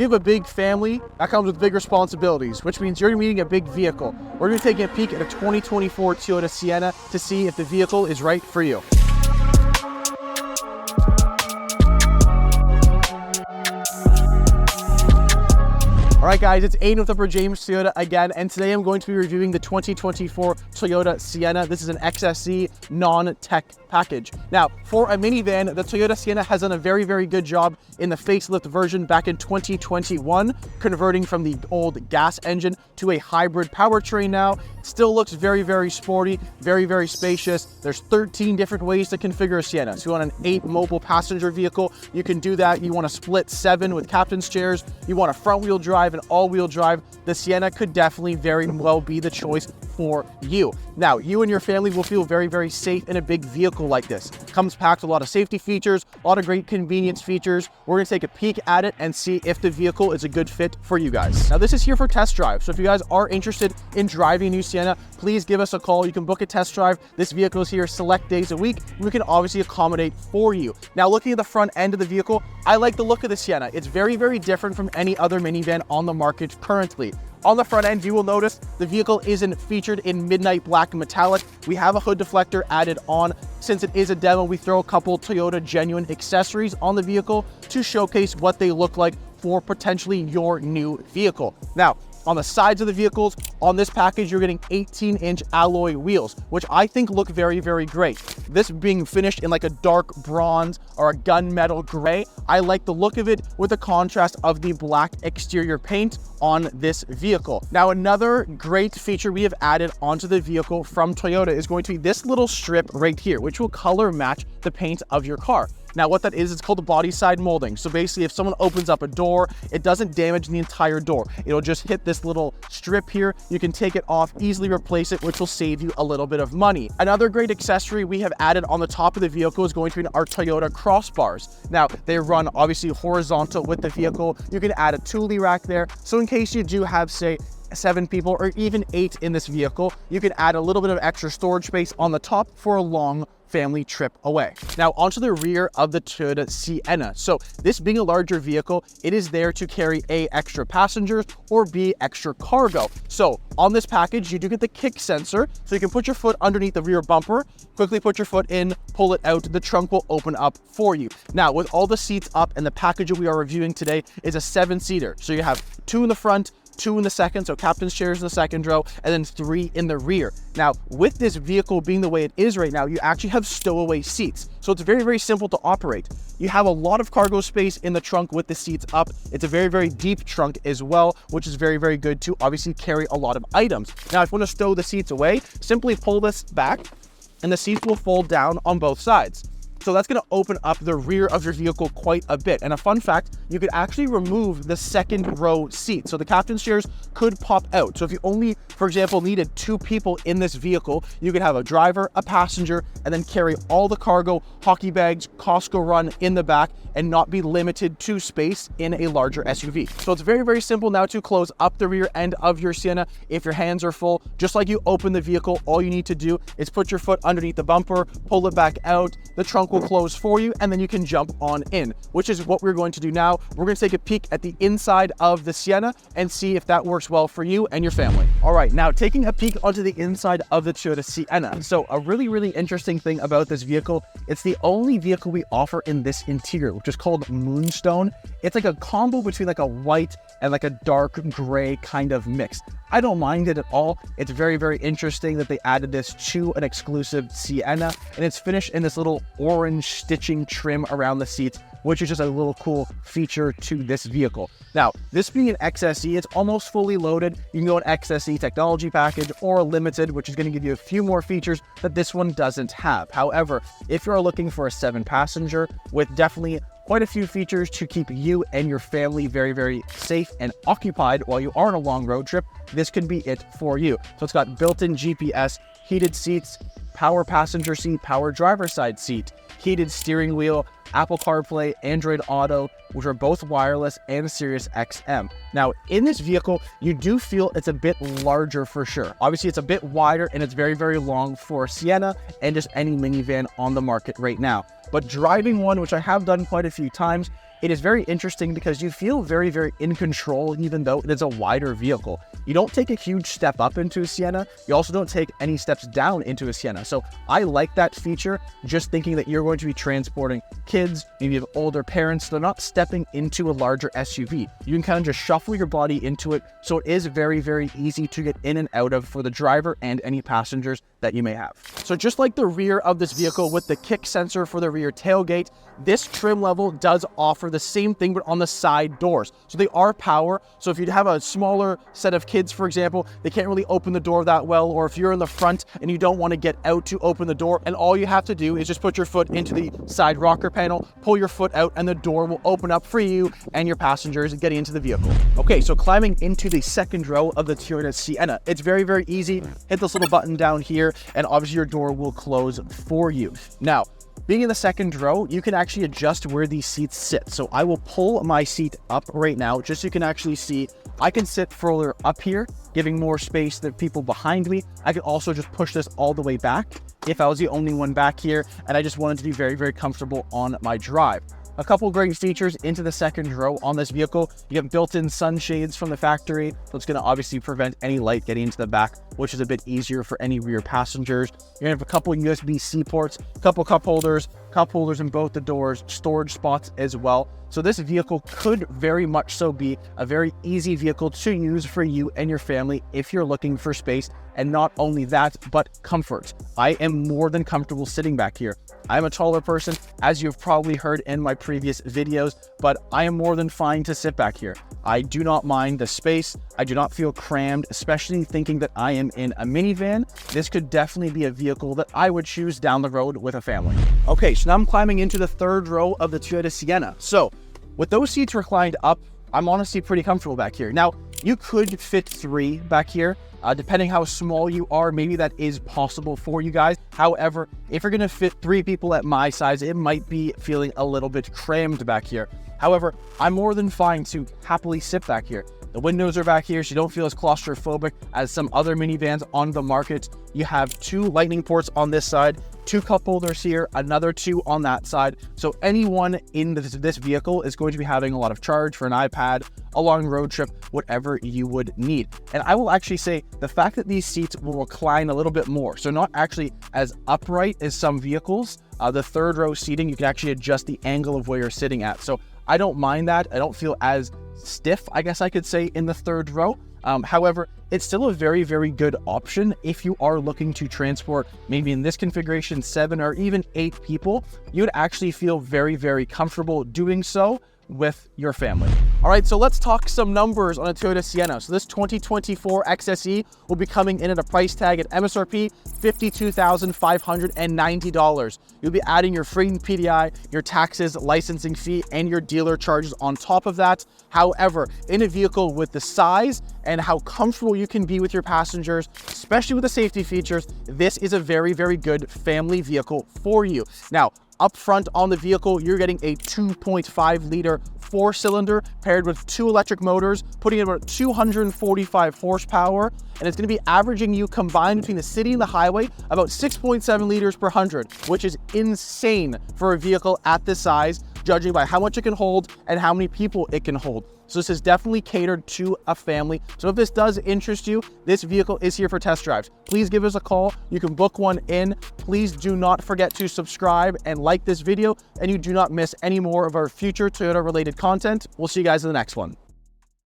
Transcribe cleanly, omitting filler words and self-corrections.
you have a big family, that comes with big responsibilities, which means you're meeting a big vehicle. We're going to be taking a peek at a 2024 Toyota Sienna to see if the vehicle is right for you. Alright guys, it's Aiden with Upper James Toyota again, and today I'm going to be reviewing the 2024 Toyota Sienna. This is an XSE non-tech package. Now, for a minivan, the Toyota Sienna has done a very, very good job in the facelift version back in 2021, converting from the old gas engine to a hybrid powertrain now. Still looks very, very sporty, very, very spacious. There's 13 different ways to configure a Sienna. So you want an 8 mobile passenger vehicle, you can do that. You want a split 7 with captain's chairs, you want a front wheel drive and all-wheel drive, the Sienna could definitely very well be the choice for you. Now, you and your family will feel very, very safe in a big vehicle like this. Comes packed with a lot of safety features, a lot of great convenience features. We're going to take a peek at it and see if the vehicle is a good fit for you guys. Now, this is here for test drive. So if you guys are interested in driving a new Sienna, please give us a call. You can book a test drive. This vehicle is here select days a week. We can obviously accommodate for you. Now, looking at the front end of the vehicle, I like the look of the Sienna. It's very, very different from any other minivan on the market currently. On the front end, you will notice the vehicle isn't featured in midnight black metallic. We have a hood deflector added on. Since it is a demo, we throw a couple Toyota genuine accessories on the vehicle to showcase what they look like for potentially your new vehicle. Now, on the sides of the vehicles, on this package, you're getting 18-inch alloy wheels, which I think look very, very great. This being finished in like a dark bronze or a gunmetal gray, I like the look of it with the contrast of the black exterior paint on this vehicle. Now, another great feature we have added onto the vehicle from Toyota is going to be this little strip right here, which will color match the paint of your car. Now, what that is, it's called the body side molding. So basically, if someone opens up a door, it doesn't damage the entire door. It'll just hit this little strip here. You can take it off, easily replace it, which will save you a little bit of money. Another great accessory we have added on the top of the vehicle is going to be our Toyota crossbars. Now, they run obviously horizontal with the vehicle. You can add a toolie rack there. So in case you do have, say, 7 people or even 8 in this vehicle, you can add a little bit of extra storage space on the top for a long family trip away. Now, onto the rear of the Toyota Sienna. So this being a larger vehicle, it is there to carry A, extra passengers, or B, extra cargo. So on this package, you do get the kick sensor, so you can put your foot underneath the rear bumper, quickly put your foot in, pull it out, the trunk will open up for you. Now, with all the seats up, and the package that we are reviewing today is a 7-seater. So you have 2 in the front, 2 in the second, so captain's chairs in the second row, and then 3 in the rear. Now, with this vehicle being the way it is right now, you actually have stowaway seats. So it's very, very simple to operate. You have a lot of cargo space in the trunk with the seats up. It's a very, very deep trunk as well, which is very, very good to obviously carry a lot of items. Now, if you want to stow the seats away, simply pull this back and the seats will fold down on both sides. So that's going to open up the rear of your vehicle quite a bit. And a fun fact, you could actually remove the second row seat. So the captain's chairs could pop out. So if you only, for example, needed 2 people in this vehicle, you could have a driver, a passenger, and then carry all the cargo, hockey bags, Costco run in the back, and not be limited to space in a larger SUV. So it's very, very simple now to close up the rear end of your Sienna if your hands are full. Just like you open the vehicle, all you need to do is put your foot underneath the bumper, pull it back out, the trunk will close for you, and then you can jump on in, which is what we're going to do now. We're going to take a peek at the inside of the Sienna and see if that works well for you and your family. All right, now taking a peek onto the inside of the Toyota Sienna. So a really, really interesting thing about this vehicle, it's the only vehicle we offer in this interior, which is called Moonstone. It's like a combo between like a white and like a dark gray kind of mix. I don't mind it at all. It's very, very interesting that they added this to an exclusive Sienna, and it's finished in this little orange stitching trim around the seats, which is just a little cool feature to this vehicle. Now, this being an XSE, it's almost fully loaded. You can go an XSE technology package or a limited, which is going to give you a few more features that this one doesn't have. However, if you're looking for a 7-passenger with definitely quite a few features to keep you and your family very, very safe and occupied while you are on a long road trip, this could be it for you. So it's got built-in GPS, heated seats, power passenger seat, power driver side seat, heated steering wheel, Apple CarPlay, Android Auto, which are both wireless, and Sirius XM. Now, in this vehicle, you do feel it's a bit larger for sure. Obviously, it's a bit wider and it's very, very long for Sienna and just any minivan on the market right now. But driving one, which I have done quite a few times, it is very interesting because you feel very, very in control, even though it is a wider vehicle. You don't take a huge step up into a Sienna. You also don't take any steps down into a Sienna. So I like that feature, just thinking that you're going to be transporting kids, maybe you have older parents. They're not stepping into a larger SUV. You can kind of just shuffle your body into it. So it is very, very easy to get in and out of for the driver and any passengers that you may have. So just like the rear of this vehicle with the kick sensor for the rear tailgate, this trim level does offer the same thing, but on the side doors. So they are power. So if you have a smaller set of kids, for example, they can't really open the door that well, or if you're in the front and you don't want to get out to open the door, and all you have to do is just put your foot into the side rocker panel, pull your foot out, and the door will open up for you and your passengers getting into the vehicle. Okay, so climbing into the second row of the Toyota Sienna, it's very, very easy. Hit this little button down here, and obviously your door will close for you. Now, being in the second row, you can actually adjust where these seats sit. So I will pull my seat up right now, just so you can actually see. I can sit further up here, giving more space to the people behind me. I can also just push this all the way back if I was the only one back here, and I just wanted to be very, very comfortable on my drive. A couple great features into the second row on this vehicle. You get built-in sunshades from the factory, so it's going to obviously prevent any light getting into the back, which is a bit easier for any rear passengers. You're going to have a couple USB-C ports, a couple cup holders in both the doors, storage spots as well. So this vehicle could very much so be a very easy vehicle to use for you and your family if you're looking for space. And not only that, but comfort. I am more than comfortable sitting back here. I'm a taller person, as you've probably heard in my previous videos, but I am more than fine to sit back here. I do not mind the space. I do not feel crammed, especially thinking that I am in a minivan. This could definitely be a vehicle that I would choose down the road with a family. Okay, so now I'm climbing into the third row of the Toyota Sienna. So with those seats reclined up, I'm honestly pretty comfortable back here. Now, you could fit 3 back here. Depending how small you are, maybe that is possible for you guys. However, if you're gonna fit 3 people at my size, it might be feeling a little bit crammed back here. However, I'm more than fine to happily sit back here. The windows are back here, so you don't feel as claustrophobic as some other minivans on the market. You have 2 lightning ports on this side, 2 cup holders here, another 2 on that side. So anyone in this vehicle is going to be having a lot of charge for an iPad, a long road trip, whatever you would need. And I will actually say the fact that these seats will recline a little bit more, so not actually as upright as some vehicles. The third row seating, you can actually adjust the angle of where you're sitting at. So I don't mind that. I don't feel as stiff, I guess I could say, in the third row. However, it's still a very, very good option if you are looking to transport, maybe in this configuration, 7 or even 8 people. You would actually feel very, very comfortable doing so with your family. All right, so let's talk some numbers on a Toyota Sienna. So this 2024 XSE will be coming in at a price tag at MSRP $52,590. You'll be adding your free PDI, your taxes, licensing fee, and your dealer charges on top of that. However, in a vehicle with the size and how comfortable you can be with your passengers, especially with the safety features, this is a very, very good family vehicle for you. Now, up front on the vehicle, you're getting a 2.5 liter 4-cylinder paired with 2 electric motors, putting it about 245 horsepower, and it's going to be averaging you combined between the city and the highway about 6.7 liters per 100, which is insane for a vehicle at this size, judging by how much it can hold and how many people it can hold. So this is definitely catered to a family. So if this does interest you, this vehicle is here for test drives. Please give us a call. You can book one in. Please do not forget to subscribe and like this video, and you do not miss any more of our future Toyota related content. We'll see you guys in the next one.